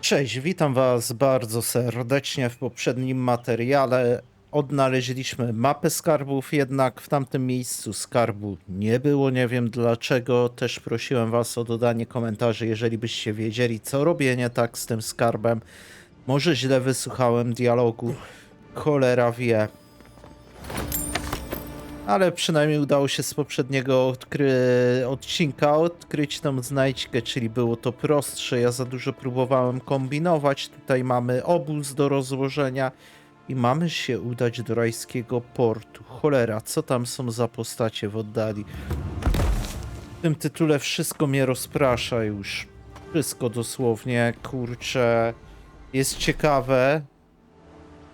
Cześć, witam Was bardzo serdecznie. W poprzednim materiale odnaleźliśmy mapę skarbów, jednak w tamtym miejscu skarbu nie było. Nie wiem dlaczego. Też prosiłem Was o dodanie komentarzy, jeżeli byście wiedzieli, co robię nie tak z tym skarbem. Może źle wysłuchałem dialogu, cholera wie. Ale przynajmniej udało się z poprzedniego odcinka odkryć tą znajdźkę, czyli było to prostsze. Ja za dużo próbowałem kombinować. Tutaj mamy obóz do rozłożenia i mamy się udać do Rajskiego Portu. Cholera, co tam są za postacie w oddali? W tym tytule wszystko mnie rozprasza już. Wszystko dosłownie, kurczę. Jest ciekawe.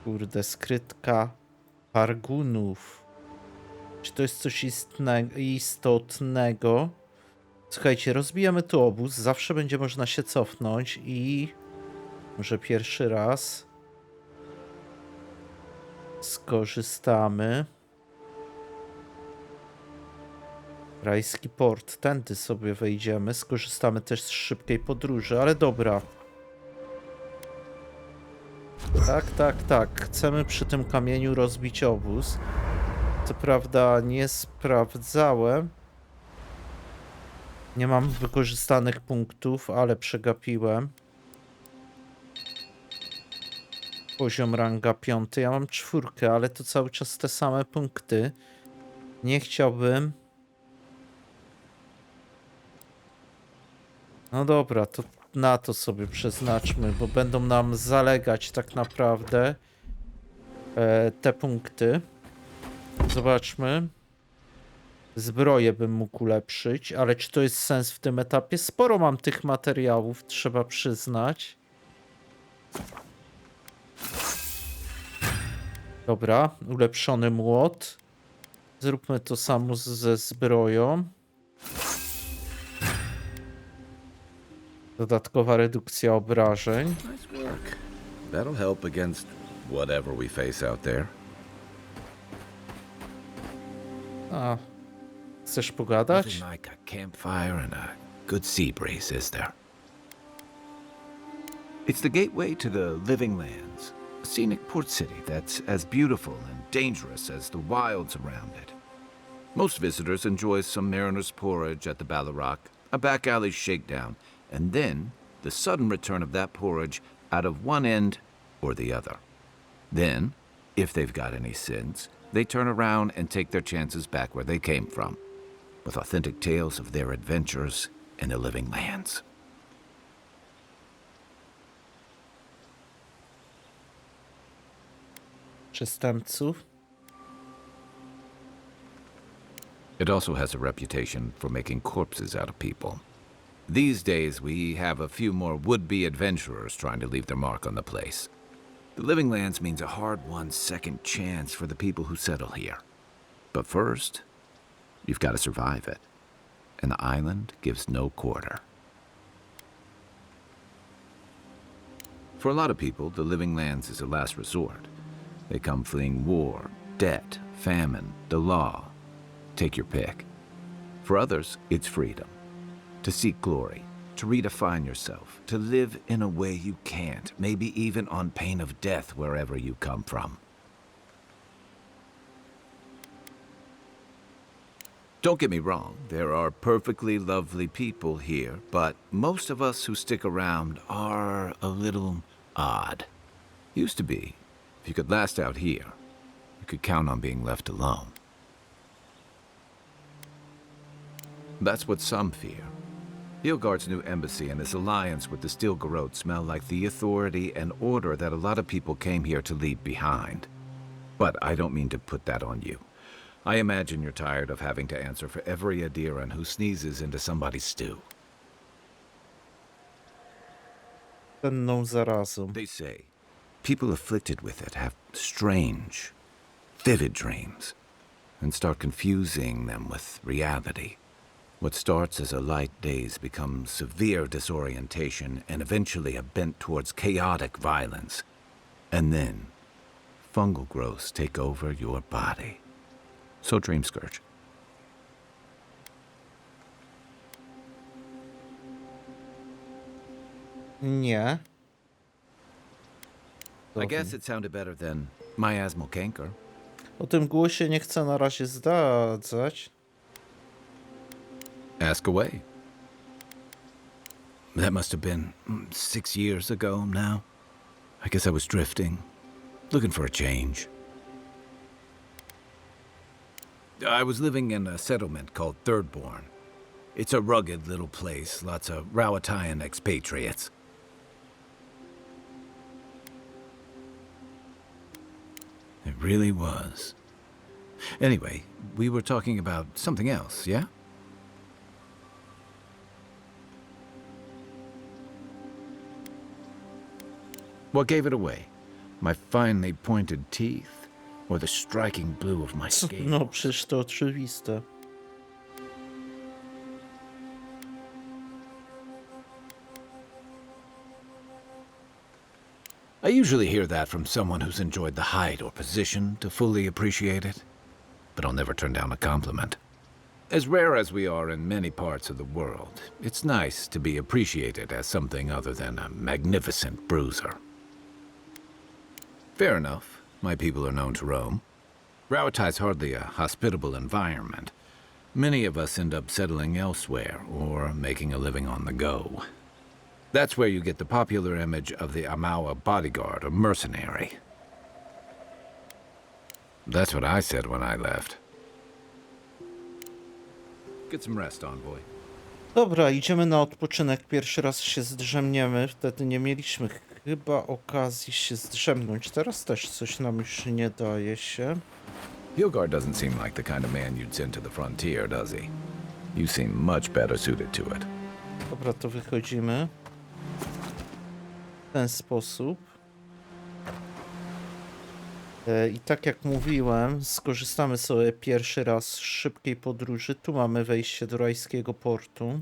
Kurde, skrytka Pargunów. Czy to jest coś istotnego? Słuchajcie, rozbijamy tu obóz. Zawsze będzie można się cofnąć i może pierwszy raz skorzystamy. Rajski Port. Tędy sobie wejdziemy. Skorzystamy też z szybkiej podróży, ale dobra. Tak. Chcemy przy tym kamieniu rozbić obóz. Co prawda nie sprawdzałem. Nie mam wykorzystanych punktów, ale przegapiłem. Poziom ranga 5. Ja mam 4, ale to cały czas te same punkty. Nie chciałbym. No dobra, to na to sobie przeznaczmy, bo będą nam zalegać tak naprawdę te punkty. Zobaczmy. Zbroję bym mógł ulepszyć, ale czy to jest sens w tym etapie? Sporo mam tych materiałów, trzeba przyznać. Dobra, ulepszony młot. Zróbmy to samo ze zbroją. Dodatkowa redukcja obrażeń. Nice work. That'll help against whatever we face out there. A, chcesz pogadać? Nothing like a campfire and a good sea breeze, is there? It's the gateway to the Living Lands, a scenic port city that's as beautiful and dangerous as the wilds around it. Most visitors enjoy some mariner's porridge at the Ballarock, a back alley shakedown, and then the sudden return of that porridge out of one end or the other. Then, if they've got any sense, they turn around and take their chances back where they came from, with authentic tales of their adventures in the Living Lands. Przestępców. It also has a reputation for making corpses out of people. These days, we have a few more would-be adventurers trying to leave their mark on the place. The Living Lands means a hard-won second chance for the people who settle here. But first, you've got to survive it. And the island gives no quarter. For a lot of people, the Living Lands is a last resort. They come fleeing war, debt, famine, the law. Take your pick. For others, it's freedom. To seek glory, to redefine yourself, to live in a way you can't, maybe even on pain of death wherever you come from. Don't get me wrong, there are perfectly lovely people here, but most of us who stick around are a little odd. Used to be. If you could last out here, you could count on being left alone. That's what some fear. Hilgard's new embassy and his alliance with the Stilgarrote smell like the authority and order that a lot of people came here to leave behind. But I don't mean to put that on you. I imagine you're tired of having to answer for every Adiran who sneezes into somebody's stew. Cenną zarazą. They say people afflicted with it have strange, vivid dreams and start confusing them with reality. What starts as a light daze becomes severe disorientation and eventually a bent towards chaotic violence. And then, fungal growths take over your body. So Dream Scourge. Nie. I guess it sounded better than miasmal canker. O tym głosie nie chcę na razie zdradzać. Ask away. That must have been 6 years ago now. I guess I was drifting, looking for a change. I was living in a settlement called Thirdborn. It's a rugged little place, lots of Rowatayan expatriates. It really was. Anyway, we were talking about something else, yeah? What gave it away? My finely pointed teeth? Or the striking blue of my skin? No, przecież to oczywiste. I usually hear that from someone who's enjoyed the height or position to fully appreciate it, but I'll never turn down a compliment. As rare as we are in many parts of the world, it's nice to be appreciated as something other than a magnificent bruiser. Fair enough. My people are known to roam. Rowatai's hardly a hospitable environment. Many of us end up settling elsewhere or making a living on the go. That's where you get the popular image of the Amawa bodyguard or mercenary. That's what I said when I left. Get some rest, envoy. Dobra, idziemy na odpoczynek. Pierwszy raz się zdrzemniemy. Wtedy nie mieliśmy chyba okazji się zdrzemnąć. Teraz też coś nam już nie daje się. Hilgard doesn't seem like the kind of man you'd send to the frontier, does he? You seem much better suited to it. Dobra, to wychodzimy. W ten sposób. I tak jak mówiłem, skorzystamy sobie pierwszy raz z szybkiej podróży. Tu mamy wejście do Rajskiego Portu.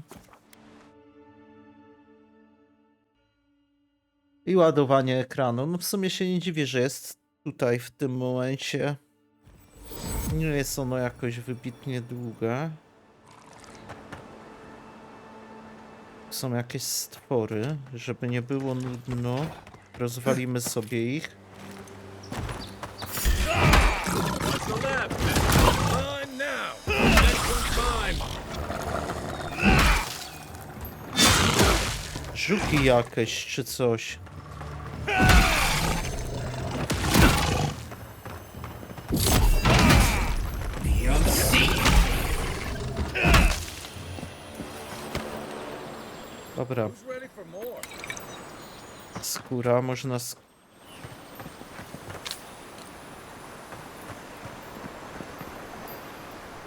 I ładowanie ekranu. No w sumie się nie dziwię, że jest tutaj w tym momencie. Nie jest ono jakoś wybitnie długie. Są jakieś stwory, żeby nie było nudno. Rozwalimy sobie ich. Żuki jakieś czy coś. Dobra. Skóra można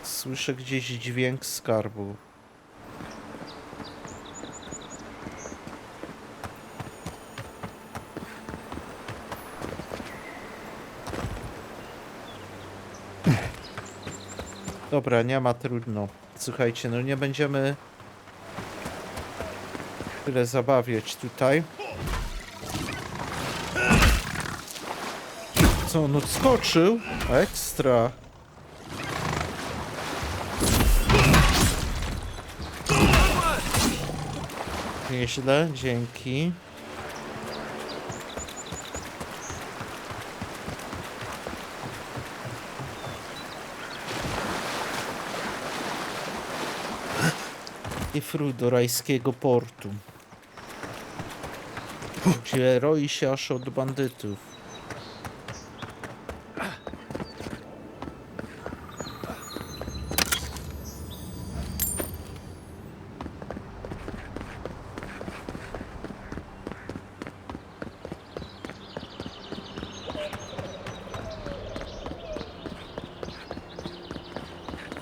Słyszę gdzieś dźwięk skarbu. Dobra, nie ma, trudno. Słuchajcie, no nie będziemy tyle zabawiać tutaj. Co, on odskoczył? Ekstra. Nieźle, dzięki. I wróć do Rajskiego Portu, gdzie roi się aż od bandytów.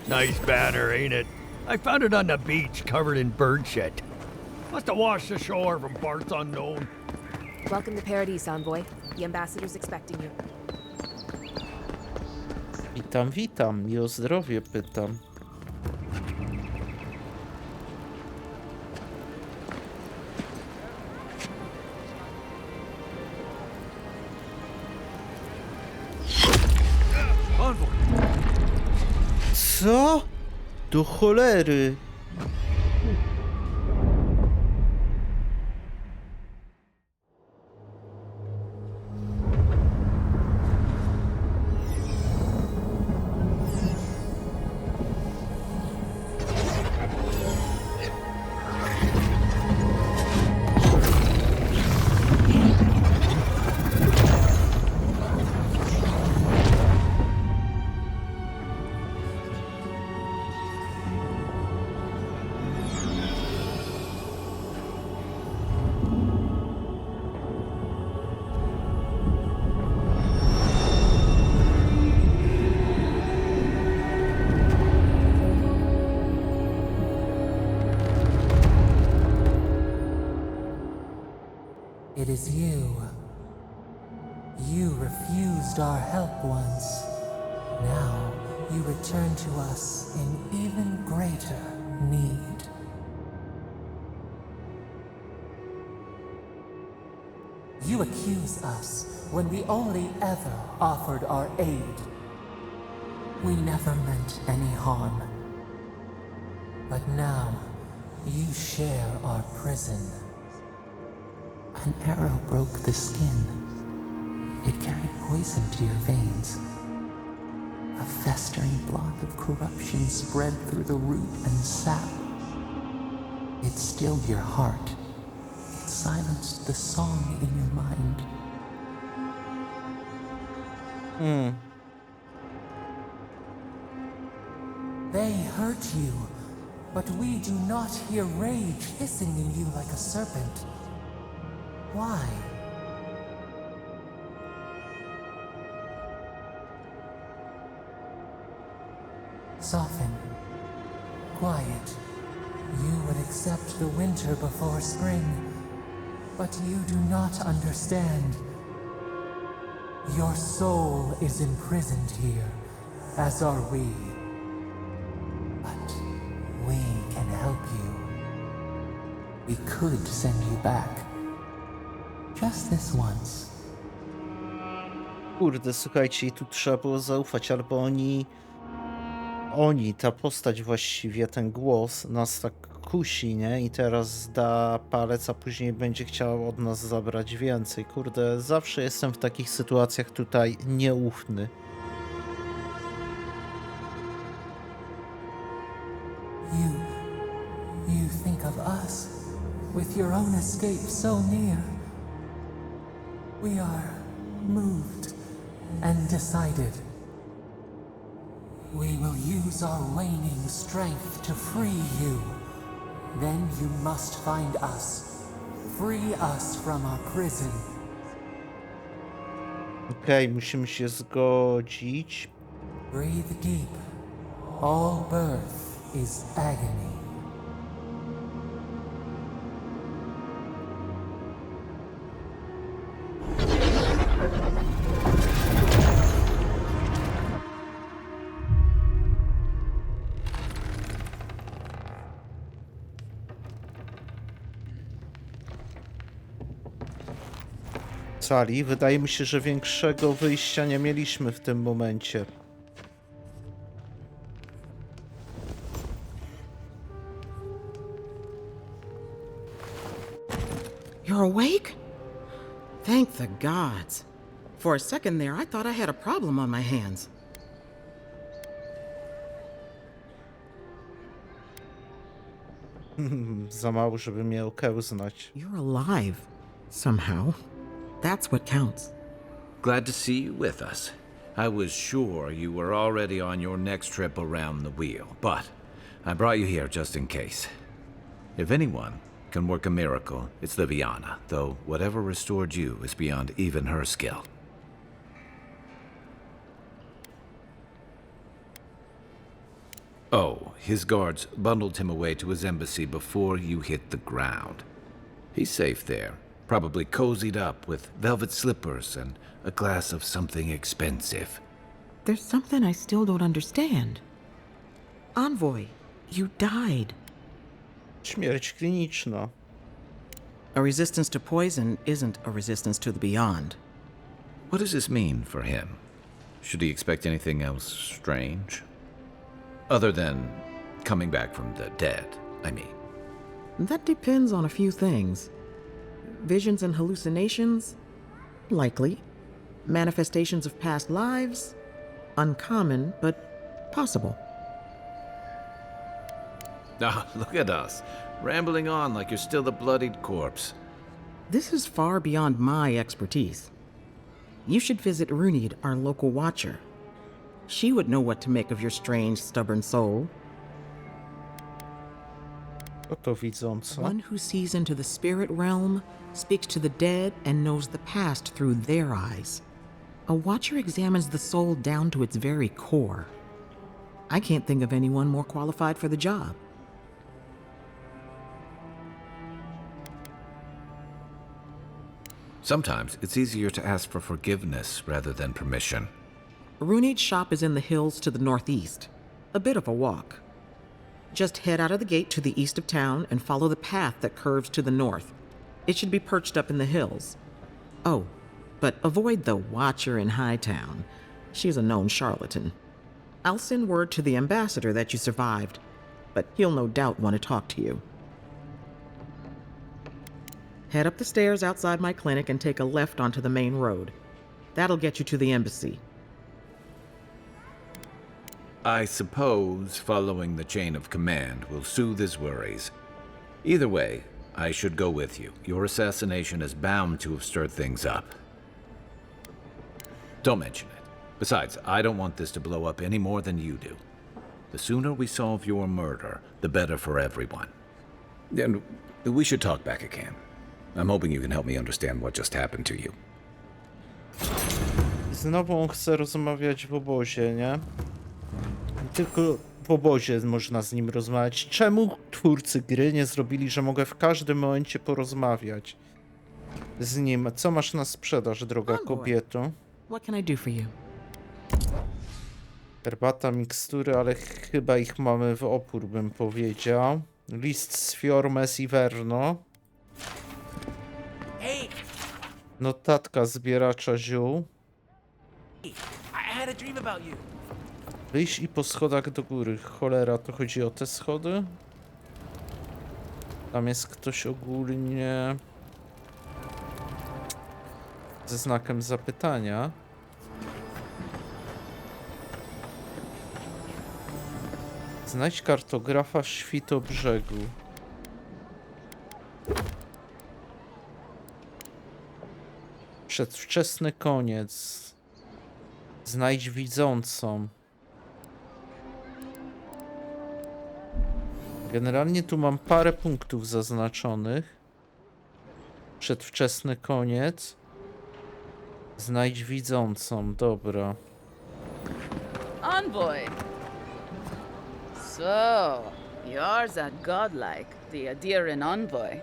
Nice banner, ain't it? I found it on the beach, covered in bird shit. Must have washed ashore from parts unknown. Welcome to Paradise, envoy. The ambassador's expecting you. Witam, witam i o zdrowie pytam. Co? Do cholery. It is you. You refused our help once. Now you return to us in even greater need. You accuse us when we only ever offered our aid. We never meant any harm. But now, you share our prison. An arrow broke the skin. It carried poison to your veins. A festering blot of corruption spread through the root and sap. It stilled your heart. It silenced the song in your mind. They hurt you, but we do not hear rage hissing in you like a serpent. Why? Soften. Quiet. You would accept the winter before spring, but you do not understand. Your soul is imprisoned here, as are we. But we can help you. We could send you back. Just this once. Kurde, słuchajcie, i tu trzeba było zaufać, albo oni, ta postać właściwie, ten głos nas tak kusi, nie? I teraz da palec, a później będzie chciał od nas zabrać więcej. Kurde, zawsze jestem w takich sytuacjach tutaj nieufny. You think of us, with your own escape so near. We are moved and decided. We will use our waning strength to free you. Then you must find us. Free us from our prison. Okej, musimy się zgodzić. Breathe deep. All birth is agony. Sali, wydaje mi się, że większego wyjścia nie mieliśmy w tym momencie. You're awake? Thank the gods. For a second there, I thought I had a problem on my hands. Za mało, żeby mnie okiełznać. You're alive, somehow. That's what counts. Glad to see you with us. I was sure you were already on your next trip around the wheel, but I brought you here just in case. If anyone can work a miracle, it's Liviana, though whatever restored you is beyond even her skill. Oh, his guards bundled him away to his embassy before you hit the ground. He's safe there, probably cozied up with velvet slippers and a glass of something expensive. There's something I still don't understand. Envoy, you died. Śmierć kliniczna. A resistance to poison isn't a resistance to the beyond. What does this mean for him? Should he expect anything else strange? Other than coming back from the dead, I mean. That depends on a few things. Visions and hallucinations? Likely. Manifestations of past lives? Uncommon, but possible. Ah, look at us, rambling on like you're still the bloodied corpse. This is far beyond my expertise. You should visit Runid, our local watcher. She would know what to make of your strange, stubborn soul. Oto widząca. One who sees into the spirit realm, speaks to the dead, and knows the past through their eyes. A watcher examines the soul down to its very core. I can't think of anyone more qualified for the job. Sometimes it's easier to ask for forgiveness rather than permission. Runade's shop is in the hills to the northeast. A bit of a walk. Just head out of the gate to the east of town and follow the path that curves to the north. It should be perched up in the hills. Oh, but avoid the Watcher in Hightown. She's a known charlatan. I'll send word to the ambassador that you survived, but he'll no doubt want to talk to you. Head up the stairs outside my clinic and take a left onto the main road. That'll get you to the embassy. I suppose following the chain of command will soothe his worries. Either way, I should go with you. Your assassination is bound to have stirred things up. Don't mention it. Besides, I don't want this to blow up any more than you do. The sooner we solve your murder, the better for everyone. And we should talk back again. I'm hoping you can help me understand what just happened to you. Znowu on chce rozmawiać w obozie, nie? Tylko w obozie można z nim rozmawiać. Czemu twórcy gry nie zrobili, że mogę w każdym momencie porozmawiać z nim? Co masz na sprzedaż, droga kobieto? What can I do for you? Herbata, mikstury, ale chyba ich mamy w opór, bym powiedział. List z Fiormes i Verno. Notatka zbieracza ziół. Wyjść i po schodach do góry. Cholera, to chodzi o te schody? Tam jest ktoś ogólnie ze znakiem zapytania. Znajdź kartografa Świtobrzegu. Przedwczesny koniec. Znajdź widzącą. Generalnie tu mam parę punktów zaznaczonych. Przedwczesny koniec. Znajdź widzącą, dobra. Envoy. So, you're that godlike, the Adiran envoy.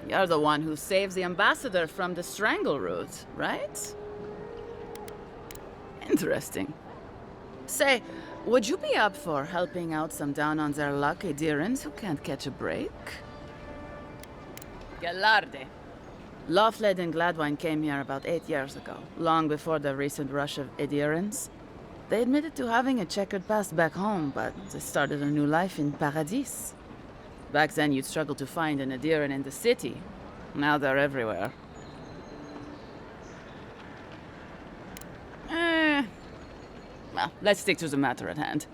You're the one who saves the ambassador from the strangle root, right? Interesting. Say, would you be up for helping out some down-on-their-luck Adirans who can't catch a break? Galarde. Lawfled and Gladwine came here about 8 years ago, long before the recent rush of Adirans. They admitted to having a checkered past back home, but they started a new life in Paradis. Back then, you'd struggle to find an Adiran in the city. Now they're everywhere. Well, let's stick to the matter at hand.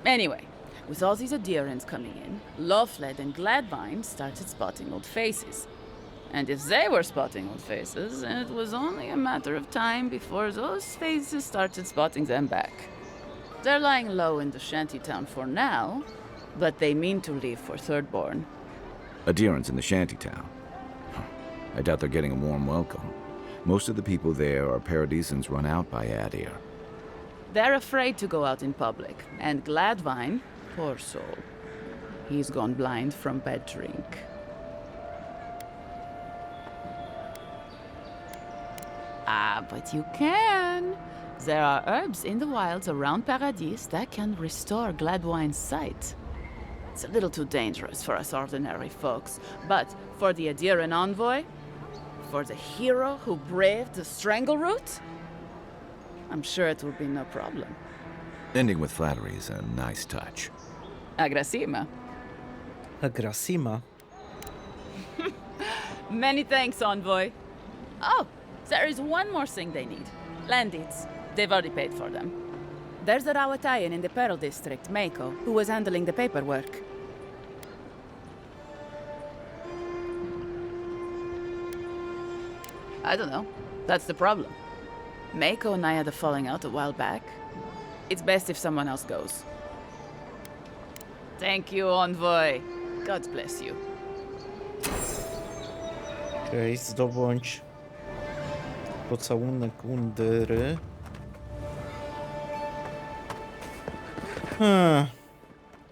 Anyway, with all these Adirans coming in, Lawfled and Gladvine started spotting old faces. And if they were spotting old faces, it was only a matter of time before those faces started spotting them back. They're lying low in the shantytown for now, but they mean to leave for Thirdborn. Adherents in the shantytown. I doubt they're getting a warm welcome. Most of the people there are Paradisans run out by Adir. They're afraid to go out in public, and Gladvine, poor soul, he's gone blind from bad drink. Ah, but you can. There are herbs in the wilds around Paradis that can restore Gladwine's sight. It's a little too dangerous for us ordinary folks, but for the Adiran envoy, for the hero who braved the strangle route, I'm sure it will be no problem. Ending with flattery is a nice touch. Agrasima. Agrasima. Many thanks, envoy. Oh, there is one more thing they need. Land deeds. They've already paid for them. There's a Rawatayan in the Pearl District, Mako, who was handling the paperwork. I don't know. That's the problem. Mako and I had a falling out a while back. It's best if someone else goes. Thank you, envoy. God bless you. Okej, zdobądź pocałunek Undyry.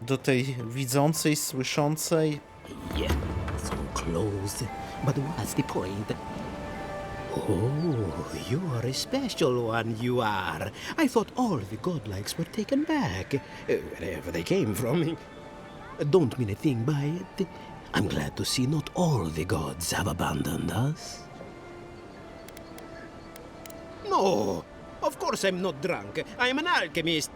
Do tej widzącej, słyszącej. Yeah, so close. But what's the point? Oh, you are a special one, you are. I thought all the godlikes were taken back, wherever they came from. Don't mean a thing by it. I'm glad to see not all the gods have abandoned us. No, of course I'm not drunk. I'm an alchemist.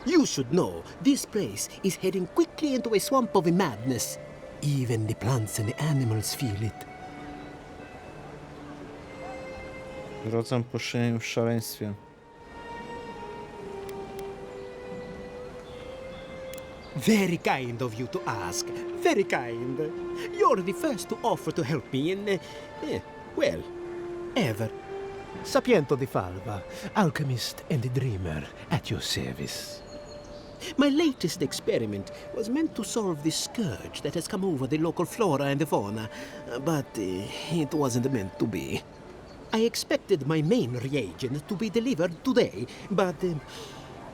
You should know, this place is heading quickly into a swamp of madness. Even the plants and the animals feel it. Grodzą puszczeniem w szaleństwie. Very kind of you to ask. Very kind. You're the first to offer to help me in, well, ever. Sapiento di Falva, alchemist and dreamer, at your service. My latest experiment was meant to solve the scourge that has come over the local flora and the fauna, but it wasn't meant to be. I expected my main reagent to be delivered today, but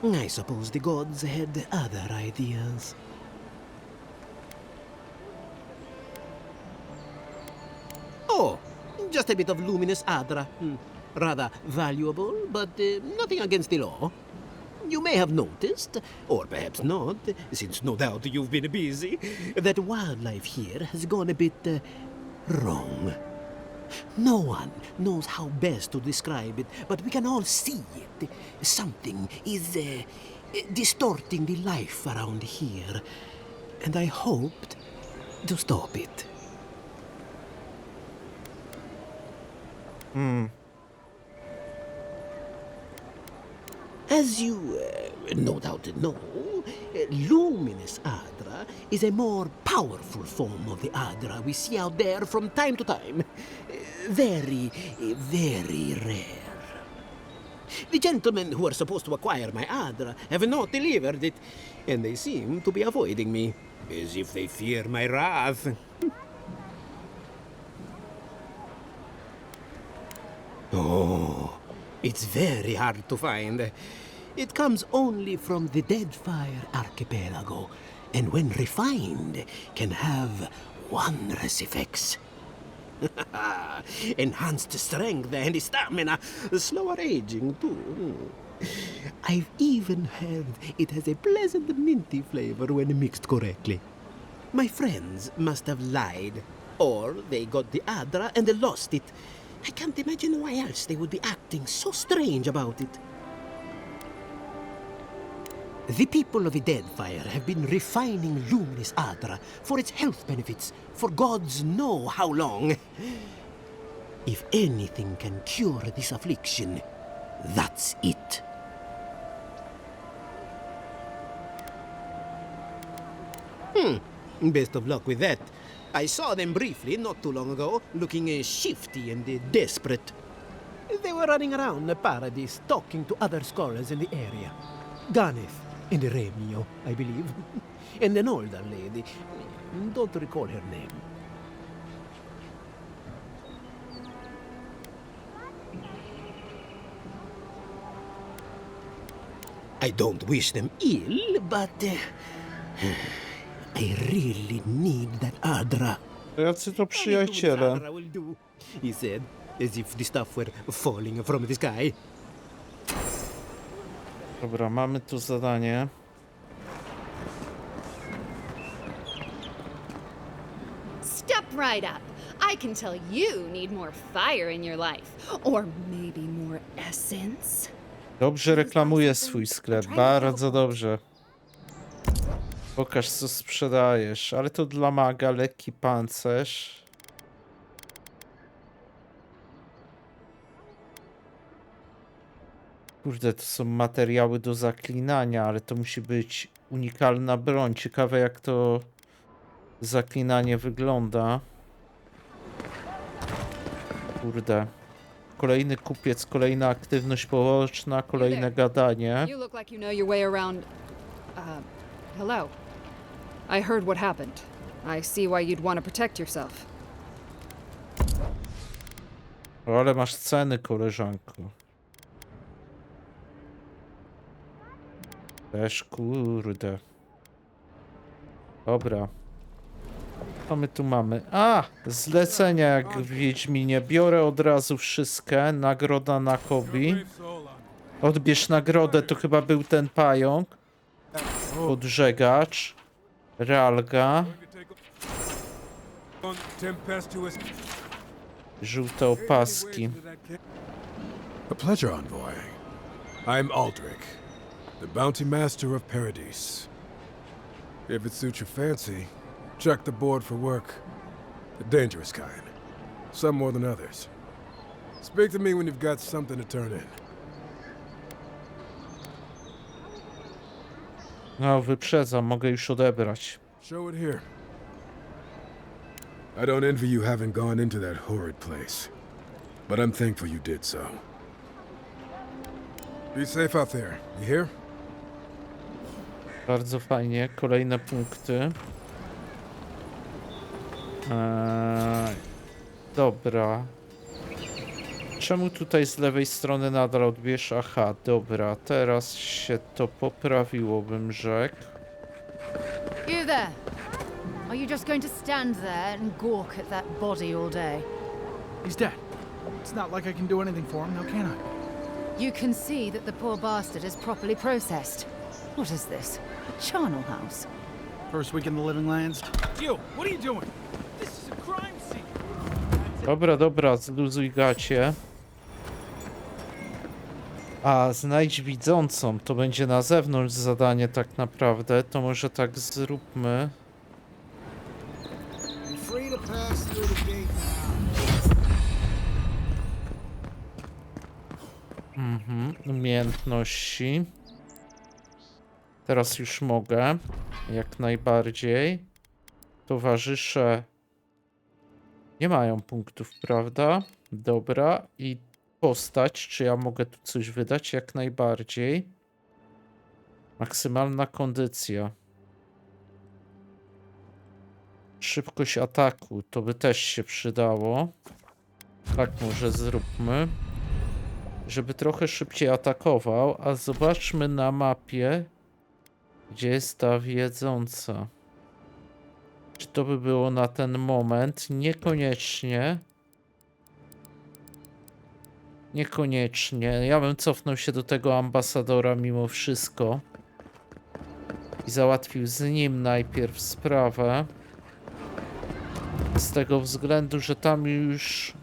I suppose the gods had other ideas. Oh, just a bit of luminous adra. Rather valuable, but nothing against the law. You may have noticed, or perhaps not, since no doubt you've been busy, that wildlife here has gone a bit wrong. No one knows how best to describe it, but we can all see it. Something is distorting the life around here, and I hoped to stop it. As you no doubt know, luminous Adra is a more powerful form of the Adra we see out there from time to time. Very, very rare. The gentlemen who are supposed to acquire my Adra have not delivered it, and they seem to be avoiding me, as if they fear my wrath. Oh, it's very hard to find. It comes only from the Deadfire Archipelago, and when refined, can have wondrous effects. Enhanced strength and stamina, slower aging too. I've even heard it has a pleasant minty flavor when mixed correctly. My friends must have lied, or they got the Adra and lost it. I can't imagine why else they would be acting so strange about it. The people of the Deadfire have been refining luminous Adra for its health benefits for gods know how long. If anything can cure this affliction, that's it. Best of luck with that. I saw them briefly not too long ago, looking shifty and desperate. They were running around the paradise, talking to other scholars in the area. Ganeth and Remio, I believe. And an older lady. Don't recall her name. I don't wish them ill, but I really need that Adra. Jacy to przyjaciele. Adra will do, he said, as if the stuff were falling from the sky. Dobra, mamy tu zadanie. Step right up. I can tell you need more fire in your life. Or maybe more essence. Dobrze reklamuje swój sklep, bardzo dobrze. Pokaż co sprzedajesz, ale to dla maga, lekki pancerz. Kurde, to są materiały do zaklinania, ale to musi być unikalna broń. Ciekawe jak to zaklinanie wygląda. Kurde. Kolejny kupiec, kolejna aktywność poboczna, kolejne gadanie. You look like you know your way around. Hello. I heard what happened. I see why you'd want to protect yourself. O, ale masz ceny, koleżanko. Też kurde. Dobra. Co my tu mamy? A! Zlecenia jak w Wiedźminie. Biorę od razu wszystkie. Nagroda na Kobi. Odbierz nagrodę, to chyba był ten pająk. Podżegacz. Realga. Żółte opaski. A pleasure, envoy. I'm Aldrich, the bounty master of Paradise. If it suits your fancy, check the board for work. The dangerous kind. Some more than others. Speak to me when you've got something to turn in. No, wyprzedzam, mogę już odebrać. Show it here. I don't envy you having gone into that horrid place, but I'm thankful you did so. Be safe out there, you hear? Bardzo fajnie, kolejne punkty. Dobra. Czemu tutaj z lewej strony nadal odbierz? Aha, dobra, teraz się to poprawiło, bym rzekł. You there. Are you just going to stand there and gawk at that body all day? He's dead. It's not like I can do anything for him, now can I? You can see that the poor bastard is properly processed. What is this? A charnel house? First week in the Living Lands. You, what are you doing? This is a crime scene. Dobra, dobra, zluzuj gacie. A, znajdź widzącą. To będzie na zewnątrz zadanie tak naprawdę. To może tak zróbmy. Umiejętności. Teraz już mogę. Jak najbardziej. Towarzysze nie mają punktów, prawda? Dobra. I postać. Czy ja mogę tu coś wydać? Jak najbardziej. Maksymalna kondycja. Szybkość ataku. To by też się przydało. Tak może zróbmy. Żeby trochę szybciej atakował. A zobaczmy na mapie, gdzie jest ta wiedząca. Czy to by było na ten moment? Niekoniecznie. Niekoniecznie. Ja bym cofnął się do tego ambasadora mimo wszystko. I załatwił z nim najpierw sprawę. Z tego względu, że tam już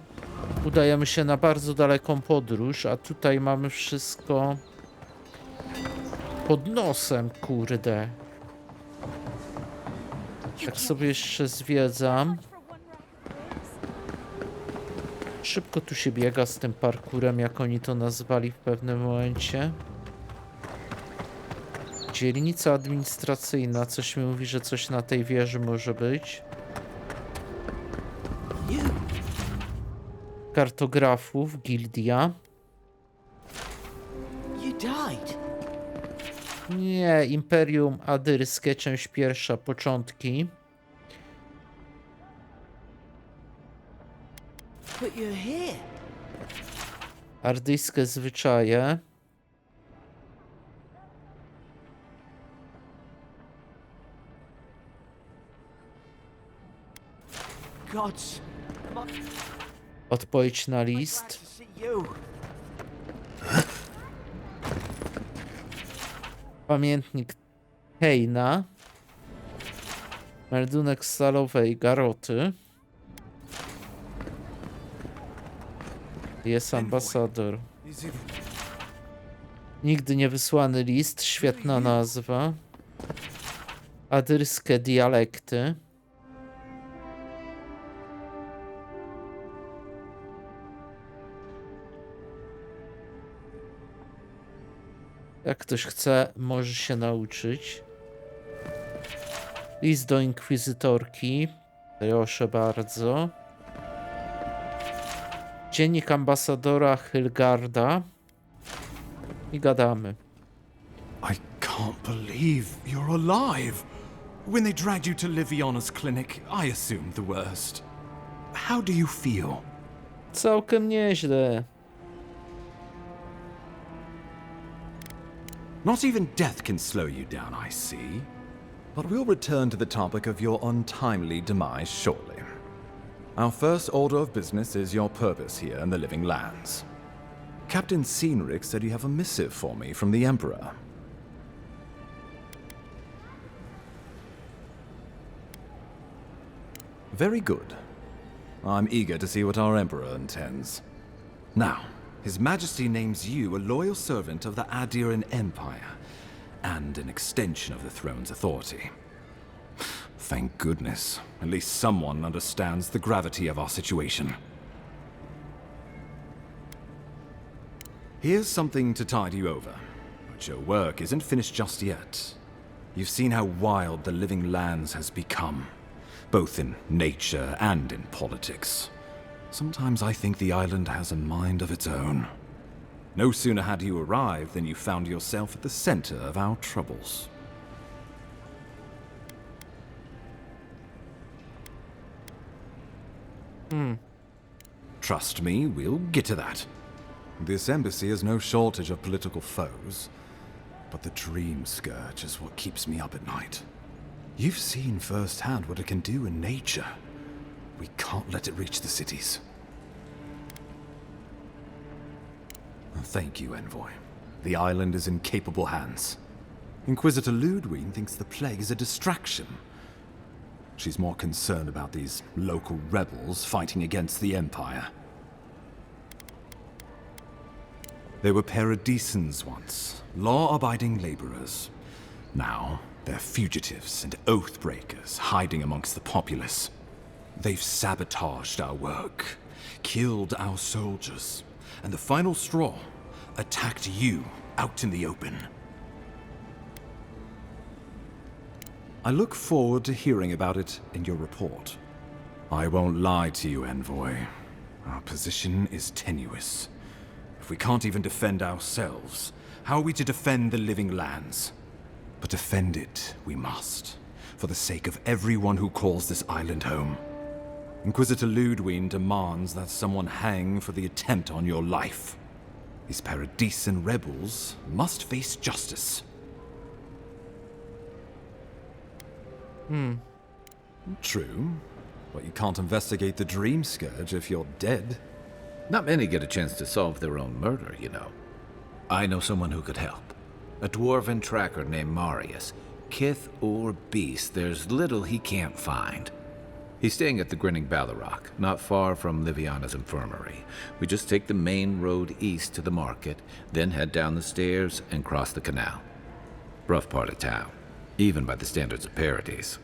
udajemy się na bardzo daleką podróż, a tutaj mamy wszystko pod nosem, kurde. Tak sobie jeszcze zwiedzam. Szybko tu się biega z tym parkurem, jak oni to nazwali w pewnym momencie. Dzielnica administracyjna. Coś mi mówi, że coś na tej wieży może być. Kartografów, gildia. Nie, Imperium Adyrskie, część pierwsza, początki. Ardyjskie zwyczaje. Odpowiedź na list. Pamiętnik Hejna. Meldunek stalowej garoty. Jest ambasador. Nigdy nie wysłany list. Świetna nazwa. Adyrskie dialekty. Jak ktoś chce, może się nauczyć. List do inkwizytorki. Proszę bardzo. Dziennik ambasadora Hylgarda. I gadamy. I can't believe you're alive. When they dragged you to Liviona's clinic, I assumed the worst. How do you feel? Całkiem nieźle. Not even death can slow you down, I see. But we'll return to the topic of your untimely demise shortly. Our first order of business is your purpose here in the Living Lands. Captain Cynric said you have a missive for me from the Emperor. Very good. I'm eager to see what our Emperor intends. Now, His Majesty names you a loyal servant of the Adiran Empire, and an extension of the throne's authority. Thank goodness. At least someone understands the gravity of our situation. Here's something to tide you over. But your work isn't finished just yet. You've seen how wild the Living Lands has become, both in nature and in politics. Sometimes I think the island has a mind of its own. No sooner had you arrived than you found yourself at the center of our troubles. Trust me, we'll get to that. This embassy has no shortage of political foes, but the Dream Scourge is what keeps me up at night. You've seen firsthand what it can do in nature. We can't let it reach the cities. Thank you, Envoy. The island is in capable hands. Inquisitor Ludwig thinks the plague is a distraction. She's more concerned about these local rebels fighting against the Empire. They were paradisans once, law-abiding laborers. Now, they're fugitives and oath-breakers hiding amongst the populace. They've sabotaged our work, killed our soldiers, and the final straw, attacked you out in the open. I look forward to hearing about it in your report. I won't lie to you, Envoy. Our position is tenuous. If we can't even defend ourselves, how are we to defend the Living Lands? But defend it we must, for the sake of everyone who calls this island home. Inquisitor Ludwig demands that someone hang for the attempt on your life. These Paradisan rebels must face justice. True, but you can't investigate the Dream Scourge if you're dead. Not many get a chance to solve their own murder, you know. I know someone who could help. A dwarven tracker named Marius. Kith or beast, there's little he can't find. He's staying at the Grinning Ballarrock, not far from Liviana's infirmary. We just take the main road east to the market, then head down the stairs and cross the canal. Rough part of town, even by the standards of Paradise.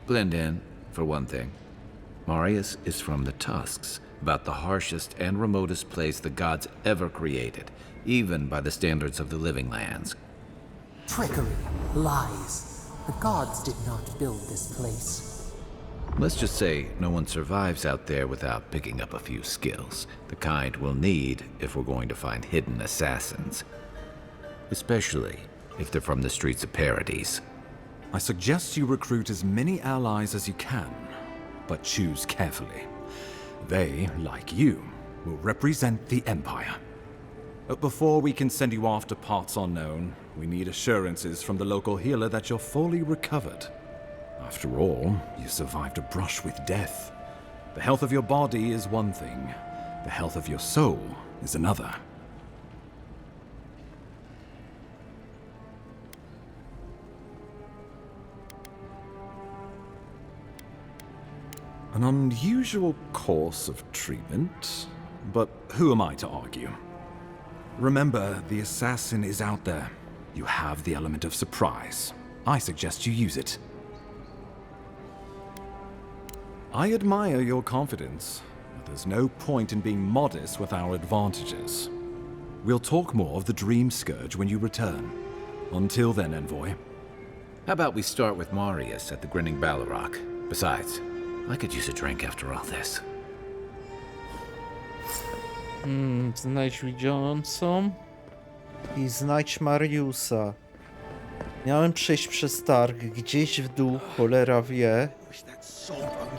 Blend in, for one thing. Marius is from the Tusks, about the harshest and remotest place the gods ever created, even by the standards of the Living Lands. Trickery, lies. The gods did not build this place. Let's just say no one survives out there without picking up a few skills, the kind we'll need if we're going to find hidden assassins. Especially if they're from the streets of Paradise. I suggest you recruit as many allies as you can, but choose carefully. They, like you, will represent the Empire. But before we can send you off to parts unknown, we need assurances from the local healer that you're fully recovered. After all, you survived a brush with death. The health of your body is one thing, the health of your soul is another. An unusual course of treatment, but who am I to argue? Remember, the assassin is out there. You have the element of surprise. I suggest you use it. I admire your confidence, but there's no point in being modest with our advantages. We'll talk more of the Dream Scourge when you return. Until then, Envoy. How about we start with Marius at the Grinning Ballarrock? Besides, I could use a drink after all this. Znajdź widzącą i znajdź Mariusa. Miałem przejść przez targ, gdzieś w dół, cholera wie.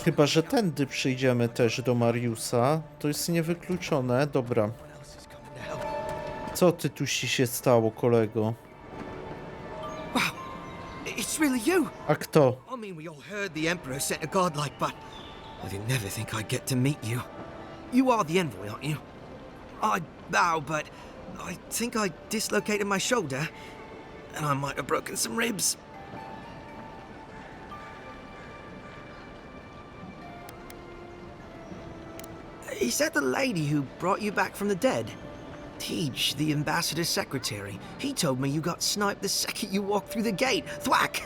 Chyba że tędy przyjdziemy też do Mariusa. To jest niewykluczone, dobra. Co ty tu się stało, kolego? Wow, it's really you. A kto? I mean, we all heard the Emperor sent a godlike, but I didn't never think I'd get to meet you. You are the envoy, aren't you? I bow, but I think I dislocated my shoulder, and I might have broken some ribs. Is that the lady who brought you back from the dead? Tej, the ambassador's secretary. He told me you got sniped the second you walked through the gate. Thwack!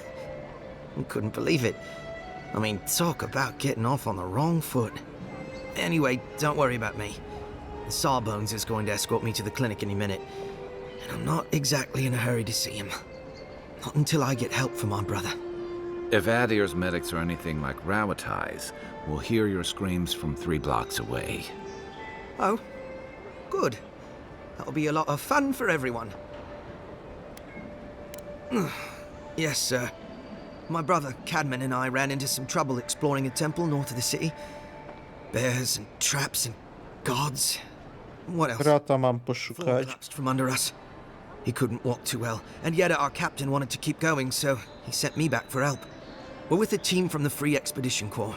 I couldn't believe it. I mean, talk about getting off on the wrong foot. Anyway, don't worry about me. The Sawbones is going to escort me to the clinic any minute. And I'm not exactly in a hurry to see him. Not until I get help from my brother. If Adir's medics are anything like Rawatai's, we'll hear your screams from 3 blocks away. Oh, good. That'll be a lot of fun for everyone. Yes, sir. My brother, Cadman, and I ran into some trouble exploring a temple north of the city. Bears and traps and gods. What else? Brata mam Floor poszukać. collapsed from under us. He couldn't walk too well, and yet our captain wanted to keep going, so he sent me back for help. We're with a team from the Free Expedition Corps.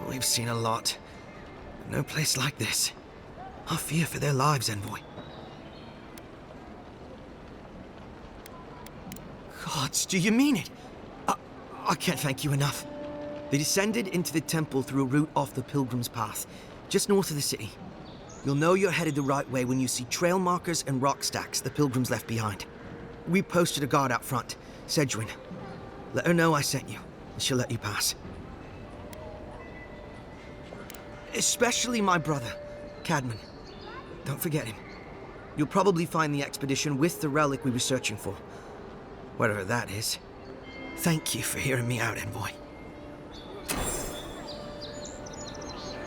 We've seen a lot. No place like this. I fear for their lives, Envoy. Gods, do you mean it? I can't thank you enough. They descended into the temple through a route off the Pilgrim's Path, just north of the city. You'll know you're headed the right way when you see trail markers and rock stacks the Pilgrims left behind. We posted a guard out front, Sedgwin. Let her know I sent you, and she'll let you pass. Especially my brother, Cadman. Don't forget him. You'll probably find the expedition with the relic we were searching for. Whatever that is. Thank you for hearing me out, Envoy.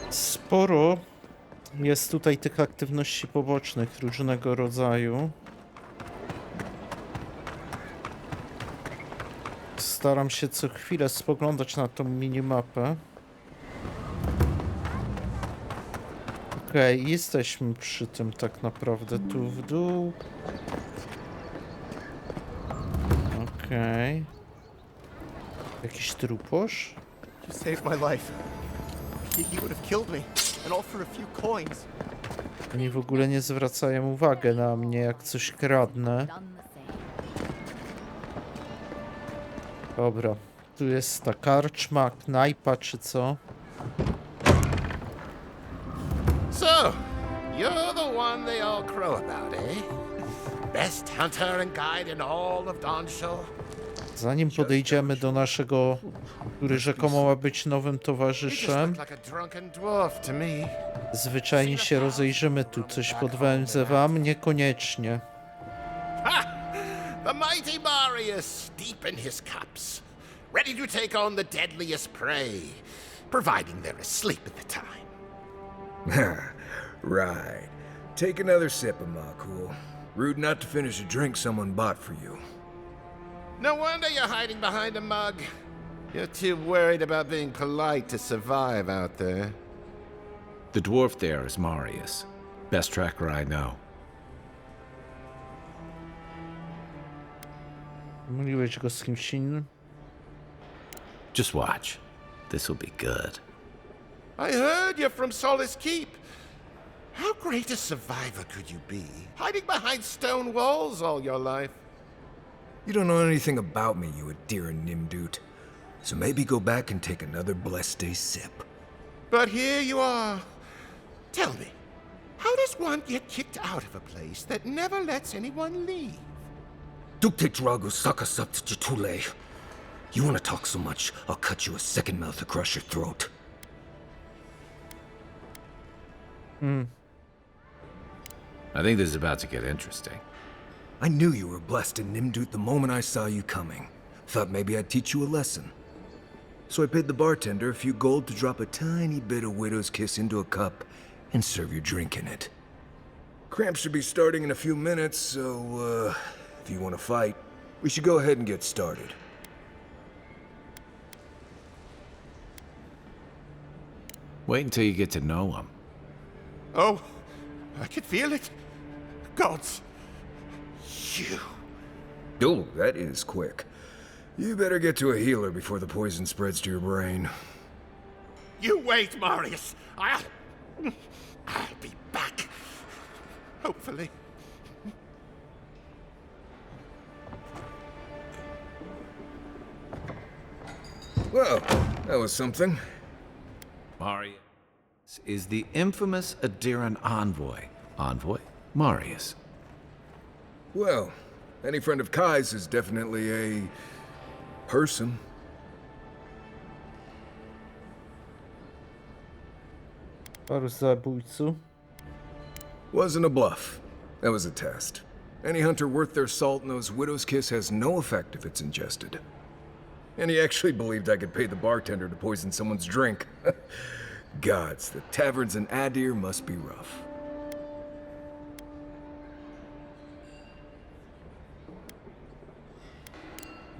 Sporo jest tutaj tych aktywności pobocznych różnego rodzaju. Staram się co chwilę spoglądać na tą minimapę. Okej, jesteśmy przy tym tak naprawdę. Tu w dół. Okej. Jakiś truposz? You saved my life. He would have killed me, and all for a few coins. Oni w ogóle nie zwracają uwagi na mnie, jak coś kradnę. Dobra, tu jest ta karczma, knajpa czy co? So, you're the one they all crow about, eh? Best hunter and guide in all of Donshaw? Zanim podejdziemy do naszego, który rzekomo ma być nowym towarzyszem, zwyczajnie się rozejrzymy tu, coś podwędzę wam? Niekoniecznie. Ha! The mighty Marius, deep in his cups, ready to take on the deadliest prey, providing they're asleep at the time. Right. Take another sip of my cool. Rude not to finish a drink someone bought for you. No wonder you're hiding behind a mug. You're too worried about being polite to survive out there. The dwarf there is Marius. Best tracker I know. Myliłeś go z kimś innym? Just watch. This'll be good. I heard you're from Solace Keep. How great a survivor could you be, hiding behind stone walls all your life? You don't know anything about me, you adherent Nimdut. So maybe go back and take another blessed day sip. But here you are. Tell me, how does one get kicked out of a place that never lets anyone leave? Dukte Drago Sakasat Jitule. You want to talk so much, I'll cut you a second mouth across your throat. I think this is about to get interesting. I knew you were blessed in Nimdut the moment I saw you coming. Thought maybe I'd teach you a lesson. So I paid the bartender a few gold to drop a tiny bit of widow's kiss into a cup and serve your drink in it. Cramps should be starting in a few minutes, so, if you want to fight, we should go ahead and get started. Wait until you get to know him. Oh, I could feel it. gods. You. Oh, that is quick. You better get to a healer before the poison spreads to your brain. You wait, Marius. I'll be back. Hopefully. Well, that was something. Marius is the infamous Adiran envoy. Envoy Marius. Well, any friend of Kai's is definitely a person. Paru zabójców. Wasn't a bluff. That was a test. Any hunter worth their salt knows Widow's Kiss has no effect if it's ingested. And he actually believed I could pay the bartender to poison someone's drink. Gods, the taverns in Adir must be rough.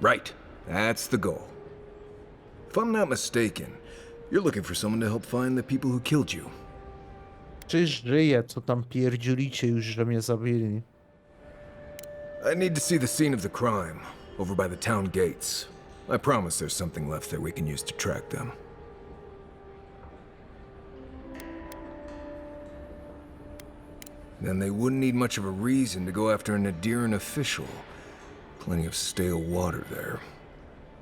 Right, that's the goal. If I'm not mistaken, you're looking for someone to help find the people who killed you. Czy żyje, co tam pierdziulicie już, że mnie zabili? I need to see the scene of the crime, over by the town gates. I promise there's something left there we can use to track them. Then they wouldn't need much of a reason to go after an Adiran official. Plenty of stale water there.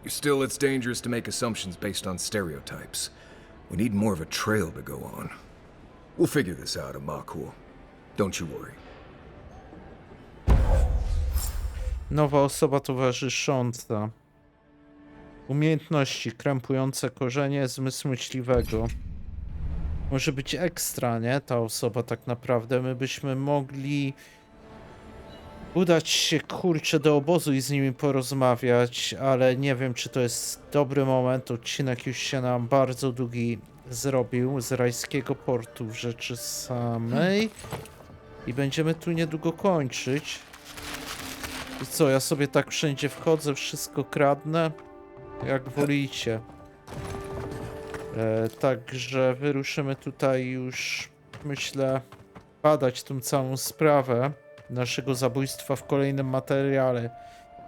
Still, it's dangerous to make assumptions based on stereotypes. We need more of a trail to go on. We'll figure this out, Amakul. Don't you worry. Nowa osoba towarzysząca. Umiejętności krępujące korzenie, zmysł myśliwego. Może być ekstra, nie? Ta osoba tak naprawdę. My byśmy mogli udać się, kurczę, do obozu i z nimi porozmawiać, ale nie wiem, czy to jest dobry moment. Odcinek już się nam bardzo długi zrobił z Rajskiego Portu w rzeczy samej. I będziemy tu niedługo kończyć. I co, ja sobie tak wszędzie wchodzę, wszystko kradnę? Jak wolicie. Także wyruszymy tutaj już, myślę, badać tą całą sprawę naszego zabójstwa w kolejnym materiale.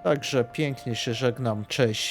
Także pięknie się żegnam, cześć.